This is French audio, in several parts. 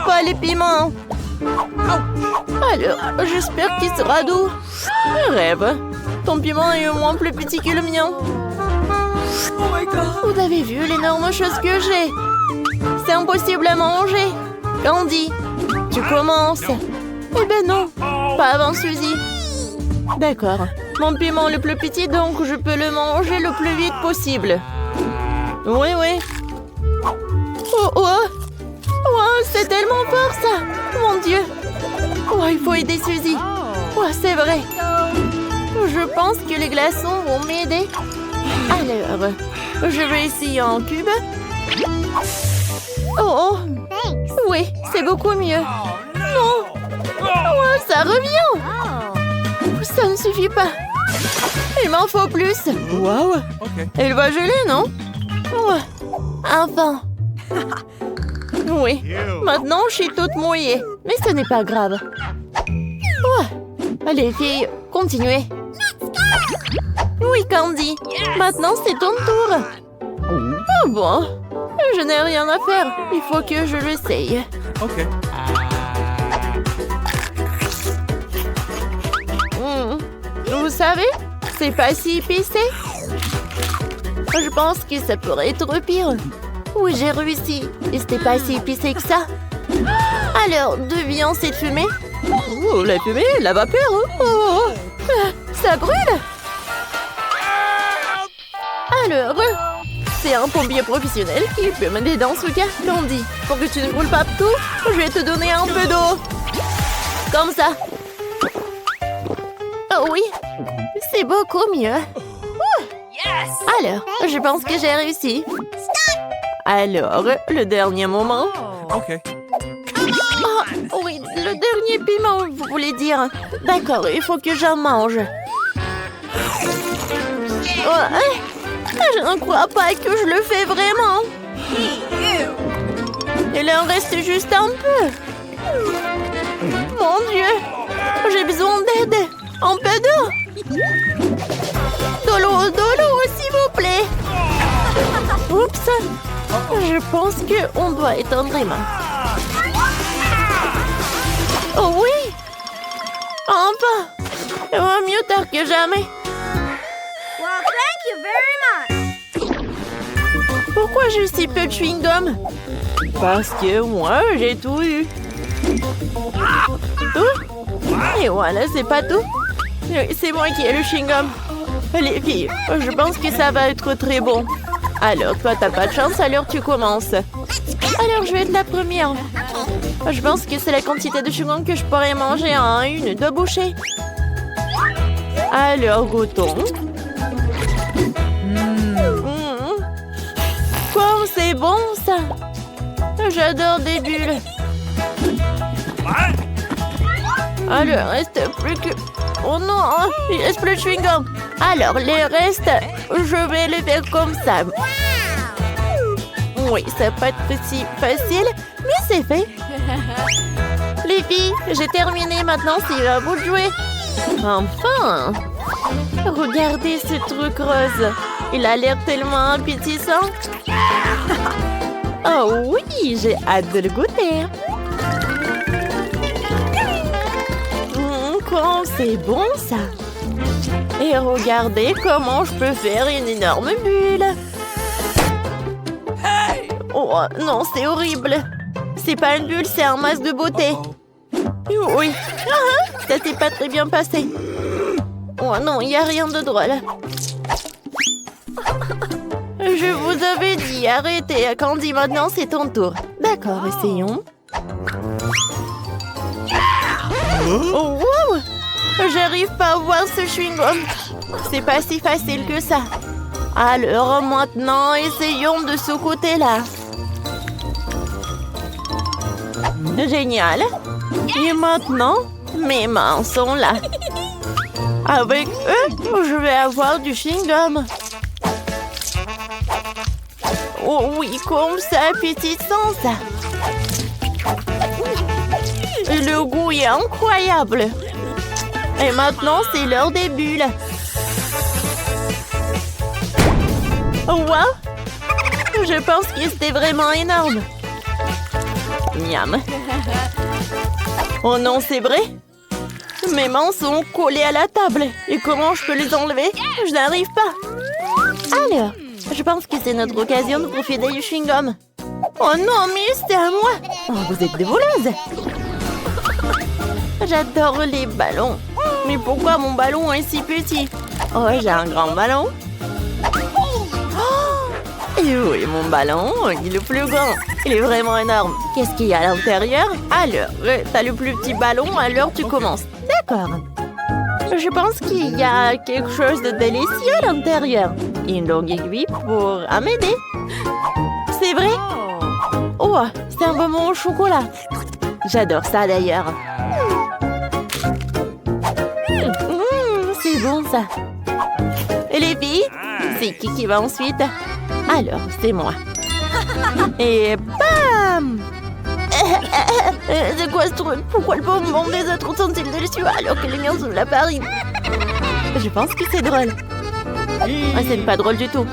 pas les piments. Alors, j'espère qu'il sera doux. Rêve. Ton piment est au moins plus petit que le mien. Vous avez vu l'énorme chose que j'ai? C'est impossible à manger. Candy, tu commences. Eh ben non, pas avant Suzy. D'accord. Mon piment le plus petit, donc je peux le manger le plus vite possible. Oui, oui. Oh, oh. Oh, c'est tellement fort, ça. Mon Dieu. Oh, il faut aider Suzy. Oh, c'est vrai. Je pense que les glaçons vont m'aider. Alors, je vais essayer en cube. Oh, oh. Oui, c'est beaucoup mieux. Non. Oh, ça revient. Ça ne suffit pas. Il m'en faut plus. Wow. Elle va geler, non? Ouais. Enfin. Oui. Maintenant, je suis toute mouillée. Mais ce n'est pas grave. Ouais. Les filles, continuez. Oui, Candy. Maintenant, c'est ton tour. Oh bon. Je n'ai rien à faire. Il faut que je l'essaye. OK. Vous savez, c'est pas si épicé. Je pense que ça pourrait être pire. Oui, j'ai réussi. Et c'était pas si épicé que ça. Alors, d'où vient cette fumée? Oh, la fumée, la vapeur. Oh, ça brûle. Alors, c'est un pompier professionnel qui peut m'aider dans ce cas. Candy, pour que tu ne brûles pas tout, je vais te donner un peu d'eau. Comme ça. Oh oui, c'est beaucoup mieux. Alors, je pense que j'ai réussi. Alors, le dernier moment. OK. Oh, oui, le dernier piment, vous voulez dire. D'accord, il faut que j'en mange. Ouais, je ne crois pas que je le fais vraiment. Il en reste juste un peu. Mon Dieu, j'ai besoin d'aide. Un peu d'eau. De l'eau, s'il vous plaît. Oups. Je pense qu'on doit étendre les mains. Oh oui. Enfin. Ça va mieux tard que jamais. Well, thank you very much. Pourquoi j'ai si peu de chewing-gum? Parce que moi, j'ai tout eu. Et voilà, c'est pas tout. C'est moi qui ai le chewing-gum. Les filles, je pense que ça va être très bon. Alors, toi, t'as pas de chance, alors tu commences. Alors, je vais être la première. Je pense que c'est la quantité de chewing-gum que je pourrais manger en 1 ou 2 bouchées. Alors, goûtons. Comme c'est bon, ça. J'adore des bulles. Alors, reste plus que... Oh non, il reste plus de chewing-gum. Alors, les restes, je vais les faire comme ça. Oui, ça va pas être si facile, mais c'est fait. Les filles, j'ai terminé. Maintenant, c'est à vous de jouer. Enfin! Regardez ce truc rose. Il a l'air tellement appétissant. Oh oui, j'ai hâte de le goûter. Quand c'est bon, ça. Et regardez comment je peux faire une énorme bulle. Oh non, c'est horrible. C'est pas une bulle, c'est un masque de beauté. Oui. Ça s'est pas très bien passé. Oh non, il n'y a rien de drôle. Je vous avais dit, arrêtez. Candy, maintenant c'est ton tour. D'accord, essayons. Oh, wow! J'arrive pas à voir ce chewing-gum. C'est pas si facile que ça. Alors maintenant, essayons de ce côté-là. Génial. Et maintenant, mes mains sont là. Avec eux, je vais avoir du chewing-gum. Oh oui, comme c'est appétissant, ça. Et le goût est incroyable. Et maintenant, c'est l'heure des bulles. Wow! Je pense que c'était vraiment énorme. Miam. Oh non, c'est vrai? Mes mains sont collées à la table. Et comment je peux les enlever? Je n'arrive pas. Alors, je pense que c'est notre occasion de profiter du chewing-gum. Oh non, mais c'est à moi. Oh, vous êtes des voleuses. J'adore les ballons. Mais pourquoi mon ballon est si petit? Oh, j'ai un grand ballon. Oh, et oui, mon ballon, il est plus grand. Il est vraiment énorme. Qu'est-ce qu'il y a à l'intérieur? Alors, t'as le plus petit ballon, alors tu commences. D'accord. Je pense qu'il y a quelque chose de délicieux à l'intérieur. Une longue aiguille pour m'aider. C'est vrai? Oh, c'est un bonbon au chocolat. J'adore ça d'ailleurs. C'est bon ça. Et les filles? C'est qui va ensuite? Alors, c'est moi. Et bam! C'est quoi ce truc? Pourquoi le bonbon des autres sont-ils délicieux alors que les miens sont de la farine? Je pense que c'est drôle. Ah, c'est pas drôle du tout.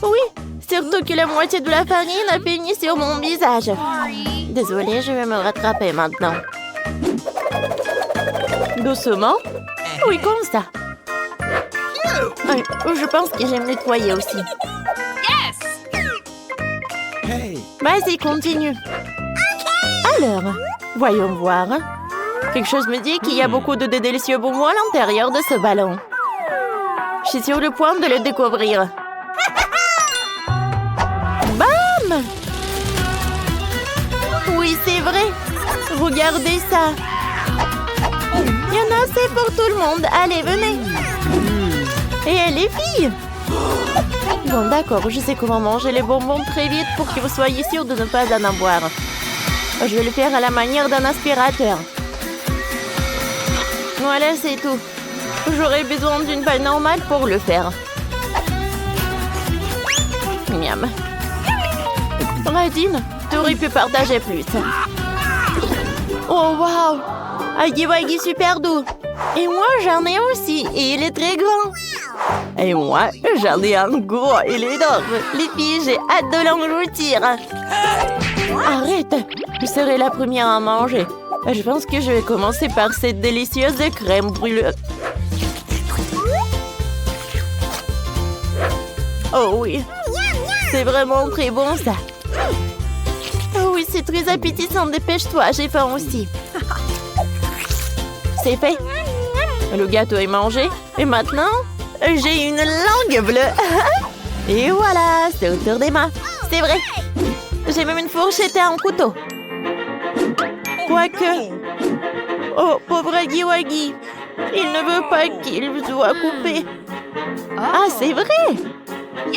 Oui, surtout que la moitié de la farine a fini sur mon visage. Désolée, je vais me rattraper maintenant. Doucement? Oui, comme ça. Je pense que j'aime nettoyer aussi. Vas-y, continue. Alors, voyons voir. Quelque chose me dit qu'il y a beaucoup de délicieux bonbons à l'intérieur de ce ballon. Je suis sur le point de le découvrir. Bam! Oui, c'est vrai. Regardez ça. Il y en a assez pour tout le monde. Allez, venez. Et les filles? Bon, d'accord, je sais comment manger les bonbons très vite pour que vous soyez sûrs de ne pas en avoir. Je vais le faire à la manière d'un aspirateur. Voilà, c'est tout. J'aurai besoin d'une paille normale pour le faire. Miam. Radine, tu aurais pu partager plus. Oh, waouh! Aggy Waggy super doux. Et moi, j'en ai aussi. Et il est très grand. Et moi, j'en ai un gros. Il est énorme. Les filles, j'ai hâte de l'engloutir. Arrête. Je serai la première à manger. Je pense que je vais commencer par cette délicieuse crème brûlée. Oh oui. C'est vraiment très bon, ça. Oh oui, c'est très appétissant. Dépêche-toi, j'ai faim aussi. C'est fait. Le gâteau est mangé. Et maintenant, j'ai une langue bleue. Et voilà, c'est autour des mains. C'est vrai. J'ai même une fourchette et un couteau. Quoique... Oh, pauvre Aggy Waggy. Il ne veut pas qu'il soit coupé. Ah, c'est vrai.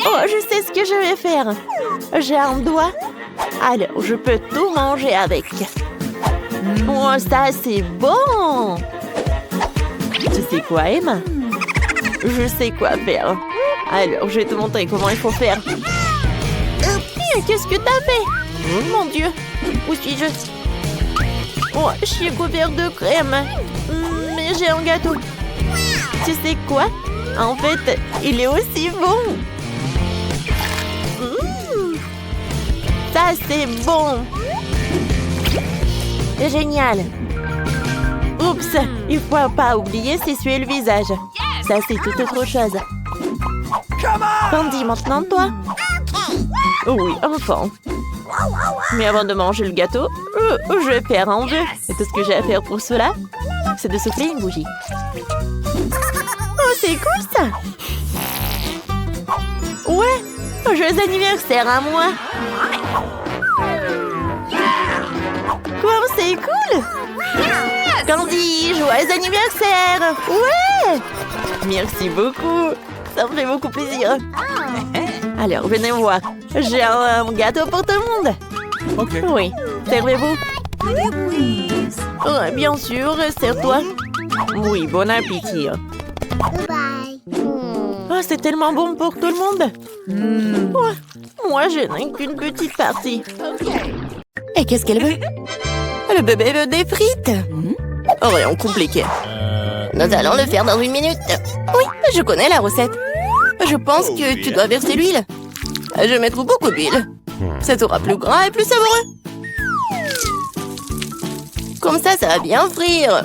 Oh, je sais ce que je vais faire. J'ai un doigt. Alors, je peux tout manger avec. Oh, ça, c'est bon. Tu sais quoi, Emma? Je sais quoi faire. Alors, je vais te montrer comment il faut faire. Qu'est-ce que t'as fait? Oh, mon Dieu. Où suis-je? Oh, je suis couvert de crème. Mais j'ai un gâteau. Tu sais quoi? En fait, il est aussi bon. Ça, c'est bon. Génial. Oups, il faut pas oublier s'essuyer le visage. Ça, c'est toute autre chose. Candy, maintenant toi? Oui, enfin. Mais avant de manger le gâteau, je vais faire un vœu. Et tout ce que j'ai à faire pour cela, c'est de souffler une bougie. Oh, c'est cool ça! Ouais, joyeux anniversaire à moi! Quoi, c'est cool! Candy, joyeux anniversaire! Ouais! Merci beaucoup! Ça me fait beaucoup plaisir. Alors, venez voir. J'ai un gâteau pour tout le monde. Ok. Oui, servez-vous. Bien sûr, sers-toi. Oui, bon appétit. Oh, c'est tellement bon pour tout le monde. Oh, moi, je n'ai qu'une petite partie. Et qu'est-ce qu'elle veut? Le bébé veut des frites. Rien compliqué. Nous allons le faire dans 1 minute. Oui, je connais la recette. Je pense que tu dois verser l'huile. Je mettrai beaucoup d'huile. Ça sera plus gras et plus savoureux. Comme ça va bien frire.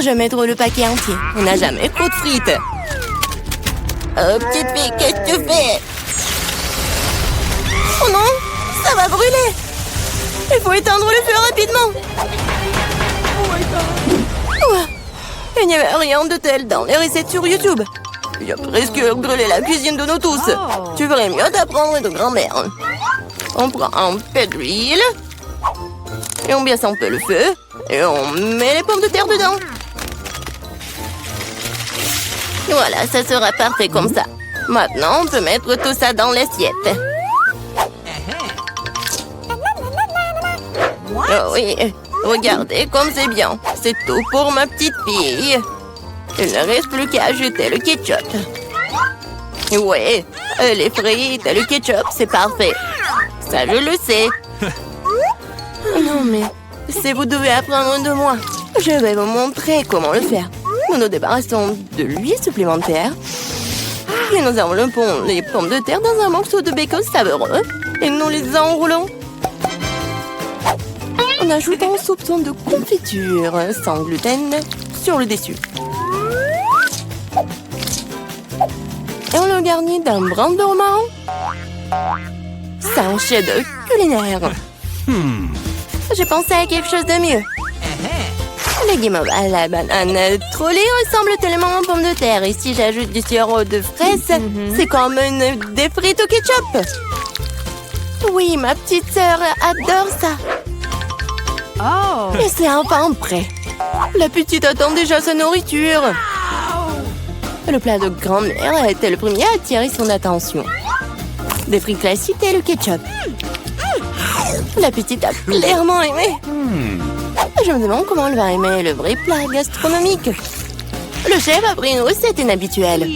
Je mets trop le paquet entier. On n'a jamais trop de frites. Oh, petite fille, qu'est-ce que tu fais? Oh non, ça va brûler. Il faut éteindre le feu rapidement. Ouah, il n'y avait rien de tel dans les recettes sur YouTube. Il a presque brûlé la cuisine de nous tous. Tu ferais mieux d'apprendre de grand-mère. On prend un peu d'huile. Et on baisse un peu le feu. Et on met les pommes de terre dedans. Voilà, ça sera parfait comme ça. Maintenant, on peut mettre tout ça dans l'assiette. Oh oui, regardez comme c'est bien. C'est tout pour ma petite fille. Il ne reste plus qu'à ajouter le ketchup. Ouais, les frites et le ketchup, c'est parfait. Ça, je le sais. Non, mais si vous devez apprendre de moi, je vais vous montrer comment le faire. Nous nous débarrassons de l'huile supplémentaire. Et nous enveloppons les pommes de terre dans un morceau de bacon savoureux. Et nous les enroulons. On ajoute un soupçon de confiture sans gluten sur le dessus. Et on le garnit d'un brin de romarin. C'est un chef-d'œuvre culinaire. J'ai pensé à quelque chose de mieux. Le guimauve à la banane trollée ressemble tellement aux pommes de terre. Et si j'ajoute du sirop de fraise, c'est comme des frites au ketchup. Oui, ma petite sœur adore ça. Et c'est enfin prêt. La petite attend déjà sa nourriture. Le plat de grand-mère a été le premier à attirer son attention. Des frites classiques et le ketchup. La petite a clairement aimé. Je me demande comment elle va aimer le vrai plat gastronomique. Le chef a pris une recette inhabituelle.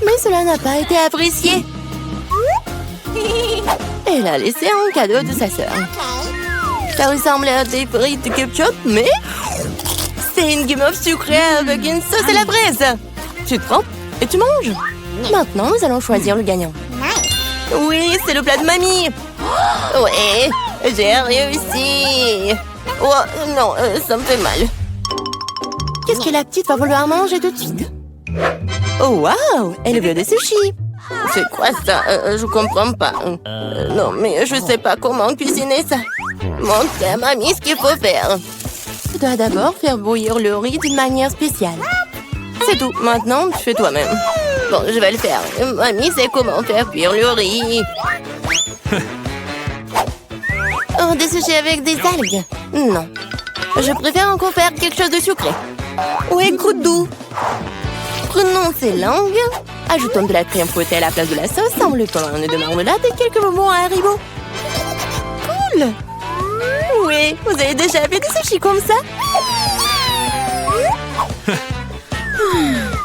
Mais cela n'a pas été apprécié. Elle a laissé un cadeau de sa sœur. Ça ressemble à des frites de ketchup, mais c'est une guimauve sucrée avec une sauce à la fraise. Tu te prends et tu manges. Maintenant, nous allons choisir le gagnant. Oui, c'est le plat de mamie. Ouais, j'ai réussi. Oh, non, ça me fait mal. Qu'est-ce que la petite va vouloir manger tout de suite? Oh, waouh, elle veut des sushis. C'est quoi ça? Je comprends pas. Non, mais je sais pas comment cuisiner ça. Montre à mamie ce qu'il faut faire. Tu dois d'abord faire bouillir le riz d'une manière spéciale. C'est tout. Maintenant, tu fais toi-même. Bon, je vais le faire. Mamie sait comment faire cuire le riz. Oh, des sushis avec des algues? Non. Je préfère encore faire quelque chose de sucré. Ouais, croûte doux. Prenons ces langues. Ajoutons de la crème fouettée à la place de la sauce, enveloppons un nœud de marmelade et quelques bonbons à Haribo. Cool! Oui, vous avez déjà fait des sushis comme ça?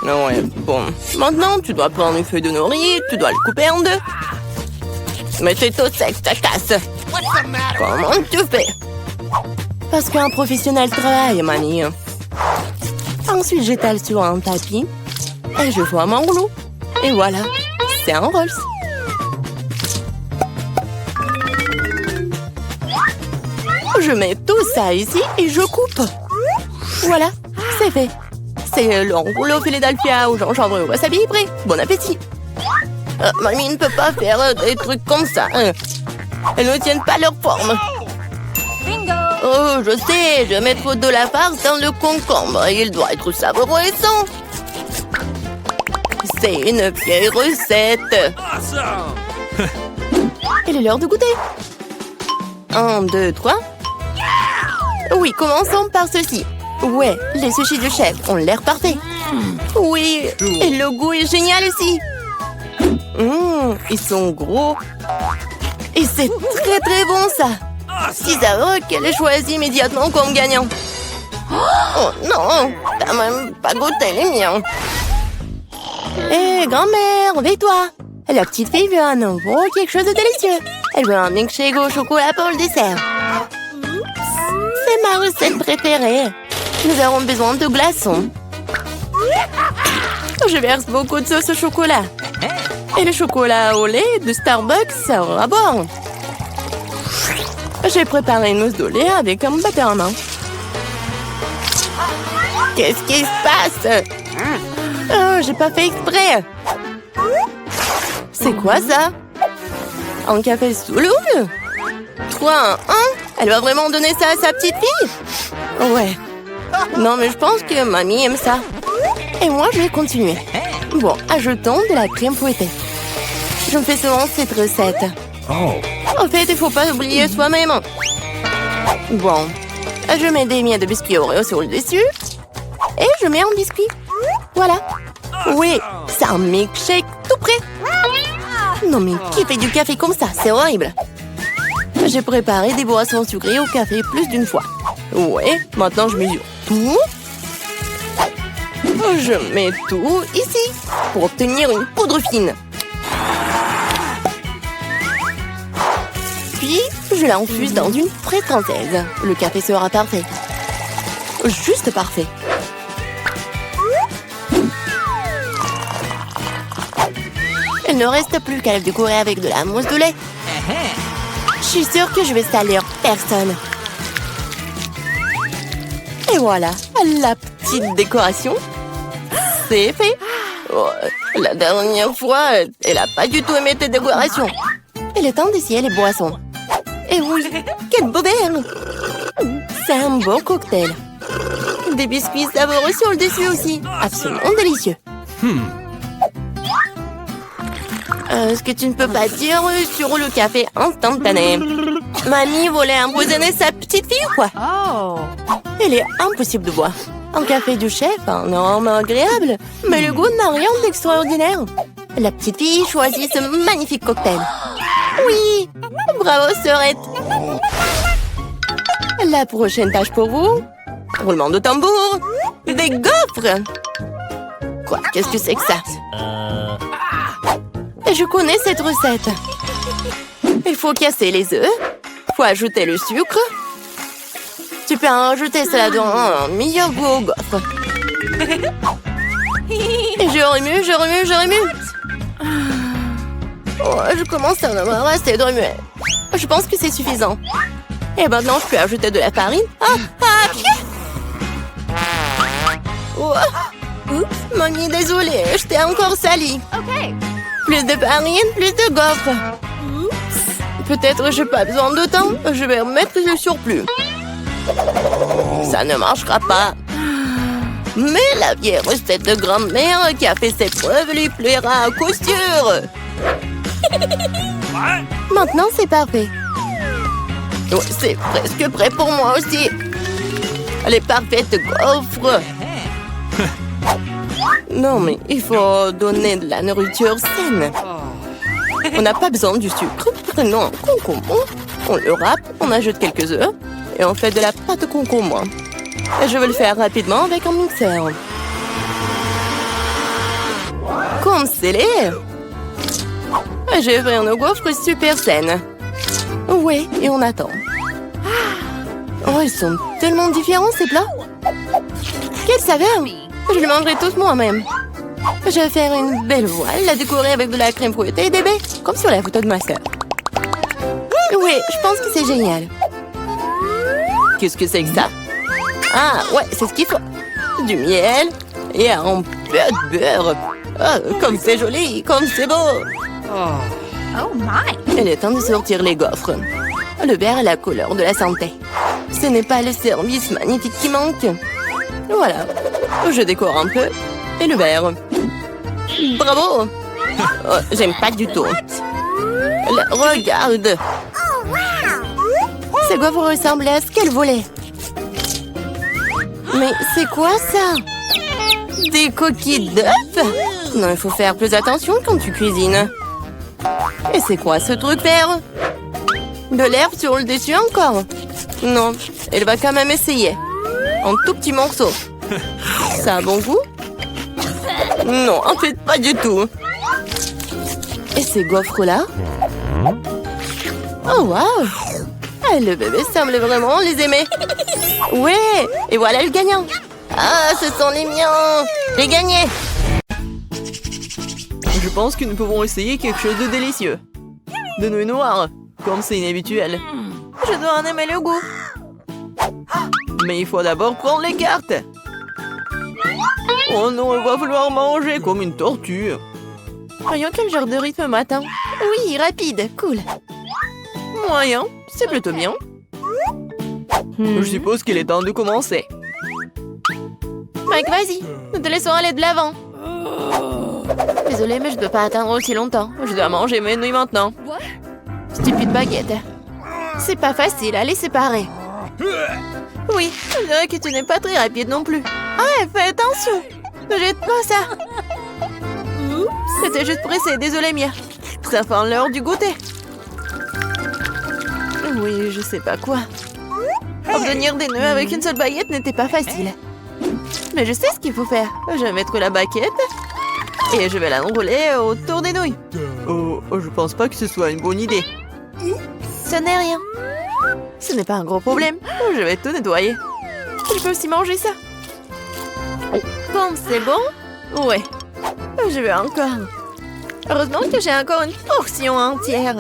Non, ouais, bon. Maintenant, tu dois prendre une feuille de nori, tu dois le couper en deux. Mais c'est tout sec, ça casse. Comment tu fais? Parce qu'un professionnel travaille, mamie. Ensuite, j'étale sur un tapis et je forme un rouleau. Et voilà, c'est un Rolls. Je mets tout ça ici et je coupe. Voilà, c'est fait. C'est le rouleau Philadelphia au gingembre et au wasabi prêt. Bon appétit. Mamie ne peut pas faire des trucs comme ça. Elles ne tiennent pas leur forme. Oh, je sais, je mets trop de la farce dans le concombre. Il doit être savoureux et sain. C'est une vieille recette. Il est l'heure de goûter. 1, 2, 3. Oui, commençons par ceci. Ouais, les sushis du chef ont l'air parfaits. Oui, et le goût est génial aussi. Ils sont gros. Et c'est très très bon ça. Si savoureux qu'elle ait choisi immédiatement comme gagnant. Oh non, t'as même pas goûté les miens. Hé, grand-mère, réveille-toi. La petite fille veut à nouveau quelque chose de délicieux. Elle veut un milkshake au chocolat pour le dessert. C'est ma recette préférée. Nous aurons besoin de glaçons. Je verse beaucoup de sauce au chocolat. Et le chocolat au lait de Starbucks sera bon. J'ai préparé une mousse au lait avec un batteur à main. Qu'est-ce qui se passe? Oh, j'ai pas fait exprès. C'est quoi ça? Un café sous l'eau? 3, 1. Elle va vraiment donner ça à sa petite fille? Ouais. Non, mais je pense que mamie aime ça. Et moi, je vais continuer. Bon, ajoutons de la crème fouettée. Je me fais souvent cette recette. En fait, il faut pas oublier soi-même. Bon, je mets des miettes de biscuits Oreo sur le dessus. Et je mets un biscuit. Voilà. Oui, c'est un milkshake tout prêt. Non, mais qui fait du café comme ça? C'est horrible. J'ai préparé des boissons sucrées au café plus d'une fois. Ouais, maintenant je mesure tout. Je mets tout ici pour obtenir une poudre fine. Puis, je l'infuse dans une fraise française. Le café sera parfait. Juste parfait. Il ne reste plus qu'à le décorer avec de la mousse de lait. Je suis sûre que je vais salir personne. Et voilà, la petite décoration. C'est fait. Oh, la dernière fois, elle n'a pas du tout aimé tes décorations. Il est temps d'essayer les boissons. Et oui, quel beau verre! C'est un bon cocktail. Des biscuits savoureux sur le dessus aussi. Absolument délicieux. Ce que tu ne peux pas dire sur le café instantané. Mamie voulait empoisonner sa petite fille ou quoi? Il est impossible de boire. Un café du chef, un arôme agréable, mais le goût n'a rien d'extraordinaire. La petite fille choisit ce magnifique cocktail. Oui, bravo sœurette. La prochaine tâche pour vous, roulement de tambour, des gaufres. Quoi, qu'est-ce que c'est que ça? Je connais cette recette. Il faut casser les œufs, faut ajouter le sucre. Tu peux en rajouter cela dans un meilleur goût aux gaufres. Et je remue. Oh, je commence à en avoir assez de remuer. Je pense que c'est suffisant. Et maintenant, je peux ajouter de la farine. Oh. Oups, mamie, désolée, je t'ai encore sali. Plus de farine, plus de gaufres. Peut-être je n'ai pas besoin de temps. Je vais remettre le surplus. Ça ne marchera pas. Mais la vieille recette de grand-mère qui a fait ses preuves lui plaira à coup sûr. Maintenant, c'est parfait. Ouais, c'est presque prêt pour moi aussi. Les parfaites gaufres. Non, mais il faut donner de la nourriture saine. On n'a pas besoin du sucre. Prenons un concombre. On le râpe, on ajoute quelques œufs et on fait de la pâte de concombre. Et je vais le faire rapidement avec un mixeur. Comme scellé. J'ai fait une gaufre super saine. Ouais, et on attend. Oh, ils sont tellement différents ces plats. Quelle saveur! Je les mangerai tous moi-même. Je vais faire une belle voile, la décorer avec de la crème fouettée et des baies, comme sur la photo de ma sœur. Oui, je pense que c'est génial. Qu'est-ce que c'est que ça? Ah, ouais, c'est ce qu'il faut. Du miel et un peu de beurre. Oh, comme c'est joli, comme c'est beau. Oh my! Il est temps de sortir les gaufres. Le vert est la couleur de la santé. Ce n'est pas le service magnifique qui manque. Voilà. Je décore un peu. Et le vert. Bravo! Oh, j'aime pas du tout. Regarde! Ces gaufres ressemblent à ce qu'elle voulait. Mais c'est quoi ça? Des coquilles d'œufs? Non, il faut faire plus attention quand tu cuisines. Et c'est quoi ce truc vert? De l'herbe sur le dessus encore? Non, elle va quand même essayer. Un tout petit morceau. Ça a bon goût? Non, en fait, pas du tout. Et ces gaufres-là? Oh, waouh! Ah, le bébé semble vraiment les aimer. Ouais! Et voilà le gagnant. Ah, ce sont les miens! J'ai gagné! Je pense que nous pouvons essayer quelque chose de délicieux. De nouilles noires, comme c'est inhabituel. Je dois en aimer le goût. Mais il faut d'abord prendre les cartes. Oh non, il va falloir manger comme une tortue. Voyons quel genre de rythme matin. Oui, rapide, cool. Moyen, c'est plutôt bien. Je suppose qu'il est temps de commencer. Mike, vas-y, nous te laissons aller de l'avant. Désolée, mais je ne peux pas attendre aussi longtemps. Je dois manger mes nouilles maintenant. Stupide baguette. C'est pas facile à les séparer. Oui, je dirais que tu n'es pas très rapide non plus. Ah, fais attention. Ne jette pas ça. C'était juste pressé, désolé Mia. Ça fait l'heure du goûter. Oui, je sais pas quoi. Obtenir des nœuds avec une seule baguette n'était pas facile. Mais je sais ce qu'il faut faire. Je vais mettre la baguette et je vais l'enrouler autour des nouilles. Oh, je pense pas que ce soit une bonne idée. Ce n'est rien. Ce n'est pas un gros problème. Je vais tout nettoyer. Je peux aussi manger ça. Comme c'est bon? Ouais. Je veux encore. Heureusement que j'ai encore une portion entière.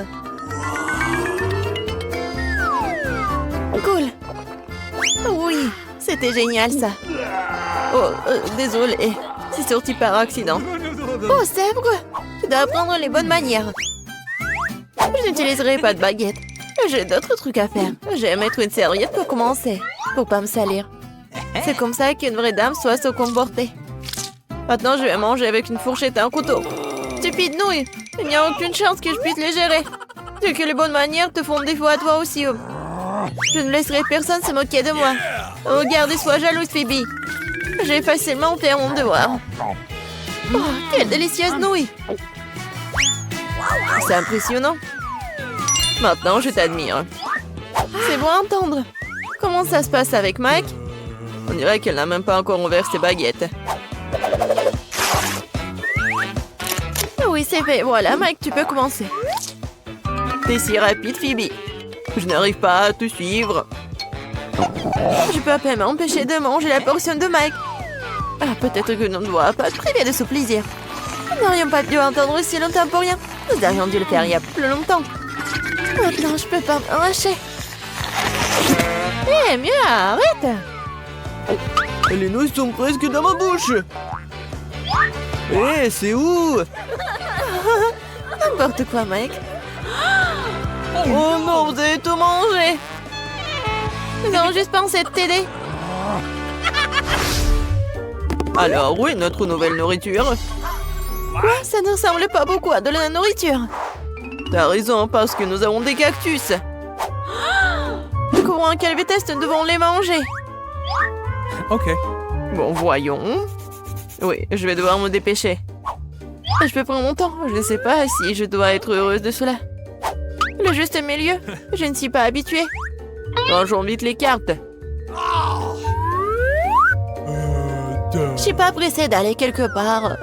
Cool. Oui, c'était génial ça. Oh, désolé. C'est sorti par accident. Oh, Sèvres, tu dois apprendre les bonnes manières. Je n'utiliserai pas de baguette. J'ai d'autres trucs à faire. Je vais mettre une serviette pour commencer, pour pas me salir. C'est comme ça qu'une vraie dame doit se comporter. Maintenant, je vais manger avec une fourchette et un couteau. Stupide nouille, il n'y a aucune chance que je puisse les gérer. C'est que les bonnes manières te font défaut à toi aussi. Je ne laisserai personne se moquer de moi. Regarde et sois jalouse, Phoebe. J'ai facilement fait mon devoir. Oh, quelle délicieuse nouille! C'est impressionnant. Maintenant, je t'admire. C'est bon à entendre. Comment ça se passe avec Mike? On dirait qu'elle n'a même pas encore ouvert ses baguettes. Oui, c'est fait. Voilà, Mike, tu peux commencer. T'es si rapide, Phoebe. Je n'arrive pas à te suivre. Je peux à peine m'empêcher de manger la portion de Mike. Ah, peut-être que nous ne doit pas te priver de ce plaisir. Nous n'aurions pas dû attendre si longtemps pour rien. Nous aurions dû le faire il y a plus longtemps. Maintenant, je peux pas m'arracher. Eh, mieux, arrête. Les nouilles sont presque dans ma bouche. Eh, c'est où? N'importe quoi, Mike. Oh non, vous avez tout mangé. Nous avons juste pensé de t'aider. Alors, où est notre nouvelle nourriture? Quoi? Ça ne ressemble pas beaucoup à de la nourriture. T'as raison, parce que nous avons des cactus. Courons à quelle vitesse nous devons les manger? Ok. Bon, voyons. Oui, je vais devoir me dépêcher. Je peux prendre mon temps. Je ne sais pas si je dois être heureuse de cela. Le juste milieu. Je ne suis pas habituée. Rangeons vite les cartes. Je suis pas pressée d'aller quelque part.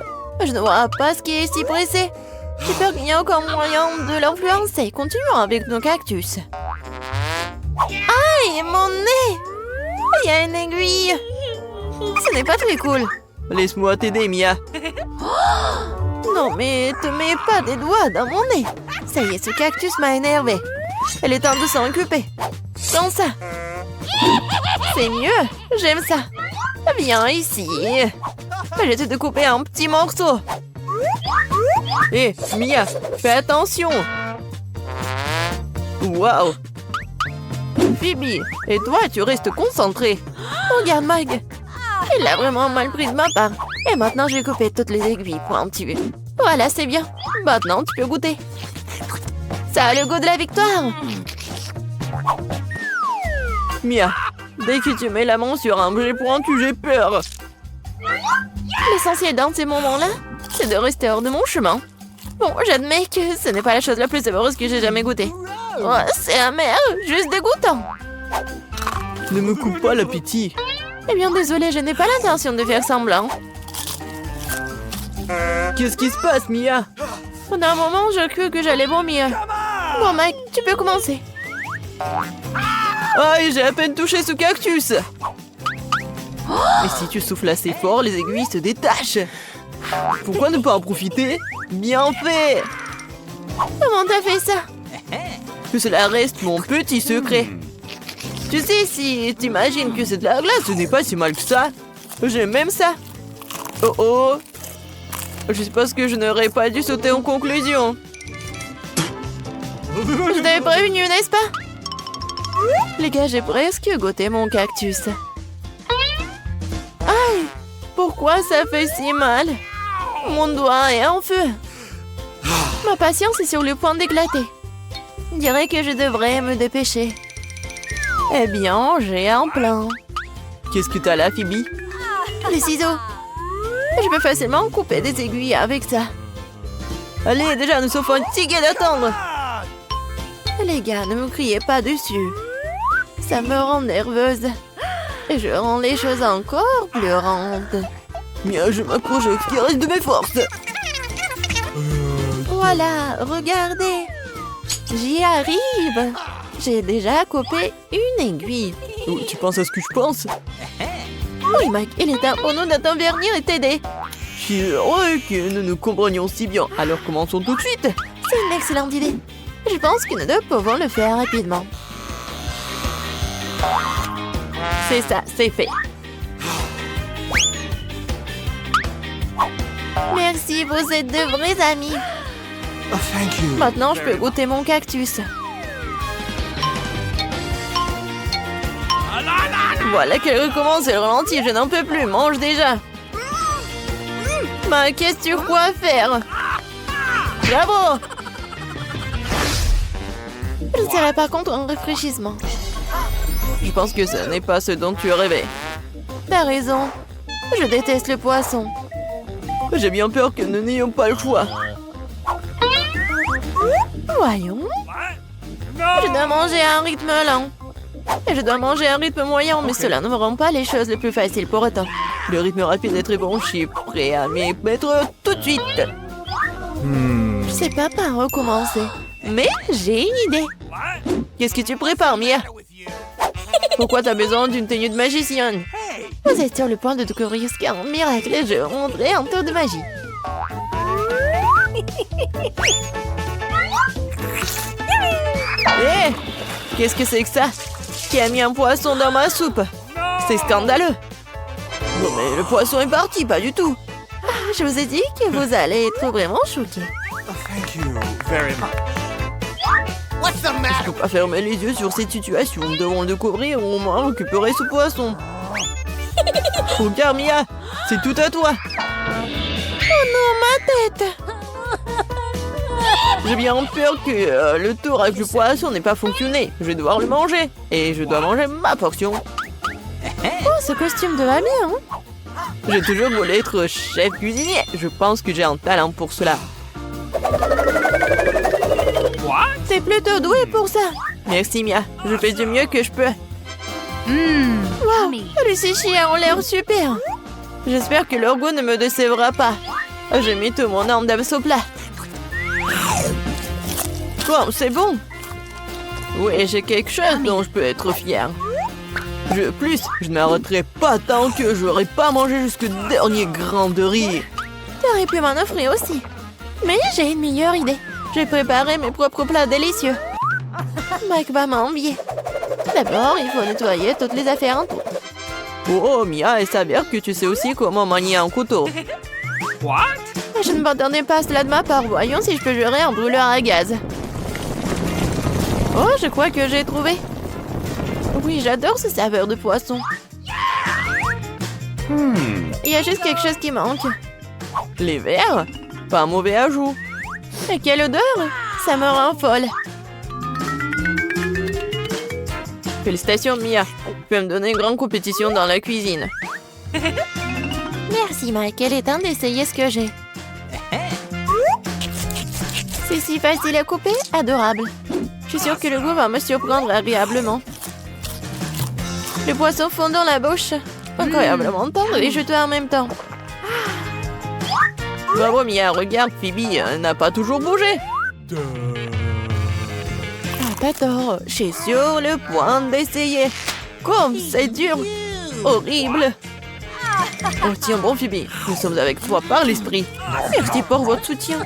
Je ne vois pas ce qui est si pressé. J'ai peur qu'il y ait encore moyen de l'influencer. Continuons avec nos cactus. Aïe, mon nez! Il y a une aiguille. Ce n'est pas très cool. Laisse-moi t'aider, Mia. Non, mais te mets pas des doigts dans mon nez. Ça y est, ce cactus m'a énervé. Elle est temps de s'en occuper. Prends ça. C'est mieux. J'aime ça. Viens ici. Je vais te découper en petits morceaux. Hé, Mia, fais attention. Waouh. Phoebe, et toi, tu restes concentré. Regarde, Mike. Il a vraiment mal pris de ma part. Et maintenant, j'ai coupé toutes les aiguilles pour en tuer. Voilà, c'est bien. Maintenant, tu peux goûter. Ça a le goût de la victoire. Mia, dès que tu mets la main sur un objet pointu, j'ai peur. L'essentiel dans ces moments-là, c'est de rester hors de mon chemin. Bon, j'admets que ce n'est pas la chose la plus heureuse que j'ai jamais goûtée. Oh, c'est amer, juste dégoûtant. Ne me coupe pas l'appétit. Eh bien, désolé, je n'ai pas l'intention de faire semblant. Qu'est-ce qui se passe, Mia? Pendant un moment, je crus que j'allais vomir. Bon, Mike, tu peux commencer. Aïe, j'ai à peine touché ce cactus. Et si tu souffles assez fort, les aiguilles se détachent. Pourquoi ne pas en profiter? Bien fait. Comment t'as fait ça? que cela reste mon petit secret. Tu sais, si t'imagines que c'est de la glace, ce n'est pas si mal que ça. J'aime même ça. Oh oh. Je suppose que je n'aurais pas dû sauter en conclusion. Je t'avais prévenu, n'est-ce pas? Les gars, j'ai presque goûté mon cactus. Aïe! Pourquoi ça fait si mal? Mon doigt est en feu. Ma patience est sur le point d'éclater. Je dirais que je devrais me dépêcher. Eh bien, j'ai un plan. Qu'est-ce que t'as là, Phoebe? Des ciseaux. Je peux facilement couper des aiguilles avec ça. Allez, déjà, nous sommes fatigués d'attendre. Les gars, ne me criez pas dessus. Ça me rend nerveuse. Et je rends les choses encore plus rondes. Mia, je m'accroche avec ce qui reste de mes forces. Voilà, regardez. J'y arrive. J'ai déjà coupé une aiguille. Oh, tu penses à ce que je pense? Oui, Mike, il est un honneur de t'intervenir et t'aider. Je suis heureux que nous nous comprenions si bien. Alors commençons tout de suite. C'est une excellente idée. Je pense que nous deux pouvons le faire rapidement. C'est ça, c'est fait. Merci, vous êtes de vrais amis. Oh, thank you. Maintenant, je peux goûter mon cactus. Voilà qu'elle recommence, elle ralentit, je n'en peux plus, mange déjà. Bah, qu'est-ce que tu crois faire? Bravo! Je serais par contre un rafraîchissement. Je pense que ce n'est pas ce dont tu rêvais. T'as raison. Je déteste le poisson. J'ai bien peur que nous n'ayons pas le choix. Voyons. Je dois manger à un rythme lent. Et je dois manger à un rythme moyen, mais cela ne me rend pas les choses les plus faciles pour autant. Le rythme rapide est très bon, je suis prêt à m'y mettre tout de suite. Je sais pas par où commencer. Mais j'ai une idée. Qu'est-ce que tu prépares, Mia? Pourquoi t'as besoin d'une tenue de magicienne? Vous êtes sur le point de découvrir ce qu'est un miracle et je rendrai un tour de magie. Hé! Qu'est-ce que c'est que ça? Qui a mis un poisson dans ma soupe? C'est scandaleux! Non mais le poisson est parti, pas du tout! Je vous ai dit que vous allez être vraiment choqués. Oh, thank you very much. Je peux pas fermer les yeux sur cette situation. Nous devons le découvrir ou au moins récupérer ce poisson. Regarde, Mia, c'est tout à toi. Oh non, ma tête! J'ai bien peur que le tour avec le poisson n'ait pas fonctionné. Je vais devoir le manger. Et je dois manger ma portion. Oh, ce costume te va bien, hein? J'ai toujours voulu être chef cuisinier. Je pense que j'ai un talent pour cela. T'es plutôt doué pour ça. Merci, Mia. Je fais du mieux que je peux. Wow, les sushis ont l'air super. J'espère que leur goût ne me décevra pas. J'ai mis tout mon âme d'âme au plat. Bon, c'est bon. Oui, j'ai quelque chose dont je peux être fier. Je n'arrêterai pas tant que je n'aurai pas mangé jusqu'au dernier grain de riz. T'aurais pu m'en offrir aussi. Mais j'ai une meilleure idée. J'ai préparé mes propres plats délicieux. Mike va m'envier. D'abord, il faut nettoyer toutes les affaires en tout. Oh, Mia, il s'avère que tu sais aussi comment manier un couteau. Je ne m'attendais pas à cela de ma part. Voyons si je peux gérer un brûleur à gaz. Oh, je crois que j'ai trouvé. Oui, j'adore ce saveur de poisson. Il y a juste quelque chose qui manque. Les verres? Pas un mauvais ajout. Et quelle odeur! Ça me rend folle. Félicitations, Mia. Tu peux me donner une grande compétition dans la cuisine. Merci, Mike. Il est temps d'essayer ce que j'ai. C'est si facile à couper, adorable. Je suis sûre que le goût va me surprendre agréablement. Le poisson fond dans la bouche. Incroyablement tendre et juteux en même temps. Bravo, Mia. Regarde, Phoebe n'a pas toujours bougé. Ah, pas tort. Je suis sur le point d'essayer. Comme c'est dur. Horrible. Oh, tiens bon, Phoebe. Nous sommes avec toi par l'esprit. Merci pour votre soutien.